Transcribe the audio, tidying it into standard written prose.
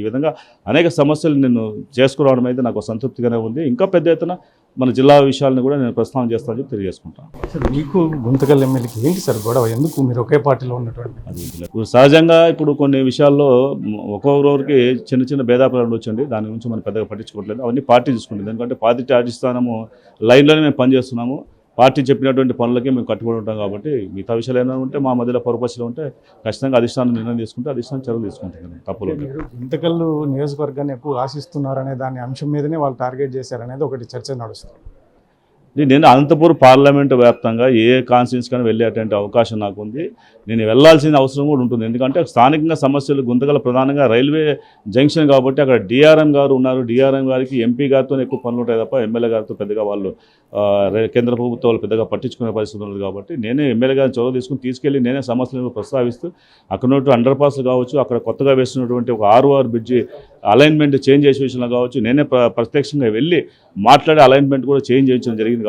విధంగా అనేక సమస్యలు నేను చేసుకురావడం అయితే నాకు సంతృప్తిగానే ఉంది. ఇంకా పెద్ద ఎత్తున మన జిల్లా విషయాలను కూడా నేను ప్రస్తావన చేస్తానని చెప్పి తెలియజేసుకుంటాను. సార్ మీకు గుంతకల్ ఎమ్మెల్యేకి ఏంటి సార్ గొడవ? ఎందుకు మీరు ఒకే పార్టీలో ఉన్నటువంటి? అది ఇప్పుడు సహజంగా ఇప్పుడు కొన్ని విషయాల్లో ఒక్కొక్కరికి చిన్న చిన్న భేదాభిప్రాయాలు వచ్చండి. దాని గురించి మనం పెద్దగా పట్టించుకోవట్లేదు. అవన్నీ పార్టీ చూసుకుంటుంది. ఎందుకంటే పార్టీ అధిష్టానము లైన్లోనే మేము పనిచేస్తున్నాము. పార్టీ చెప్పినటువంటి పనులకి మేము కట్టుబడి ఉంటాం కాబట్టి మిగతా విషయాలు ఏమైనా ఉంటే మా మధ్యలో పొరపచ్చులు ఉంటే ఖచ్చితంగా అధిష్టానం నిర్ణయం తీసుకుంటే అధిష్టానం చర్యలు తీసుకుంటుంది. తప్పులు మీరు గుంతకల్ నియోజకవర్గాన్ని ఎక్కువ ఆశిస్తున్నారనే దాని అంశం మీదనే వాళ్ళు టార్గెట్ చేశారనేది ఒకటి చర్చ నడుస్తుంది. నేను అనంతపురం పార్లమెంటు వ్యాప్తంగా ఏ కాన్స్టిట్యూన్సీ కానీ వెళ్ళేటువంటి అవకాశం నాకు ఉంది. నేను వెళ్లాల్సిన అవసరం కూడా ఉంటుంది. ఎందుకంటే స్థానికంగా సమస్యలు గుంతకల్ ప్రధానంగా రైల్వే జంక్షన్ కాబట్టి అక్కడ డిఆర్ఎం గారు ఉన్నారు. డిఆర్ఎం గారికి ఎంపీ గారితో ఎక్కువ పనులు ఉంటాయి తప్ప ఎమ్మెల్యే గారితో పెద్దగా వాళ్ళు కేంద్ర ప్రభుత్వం వాళ్ళు పెద్దగా పట్టించుకునే పరిస్థితి ఉంది కాబట్టి నేనే ఎమ్మెల్యే గారిని చొరవ తీసుకెళ్ళి నేనే సమస్యలను ప్రస్తావిస్తూ అక్కడ ఉన్నటువంటి అండర్ పాస్లు కావచ్చు, అక్కడ కొత్తగా వేస్తున్నటువంటి ఒక 6 బ్రిడ్జి అలైన్మెంట్ చేంజ్ చేసే విషయంలో కావచ్చు నేనే ప్రత్యక్షంగా వెళ్ళి మాట్లాడే అలైన్మెంట్ కూడా చేంజ్ చేయించడం జరిగింది.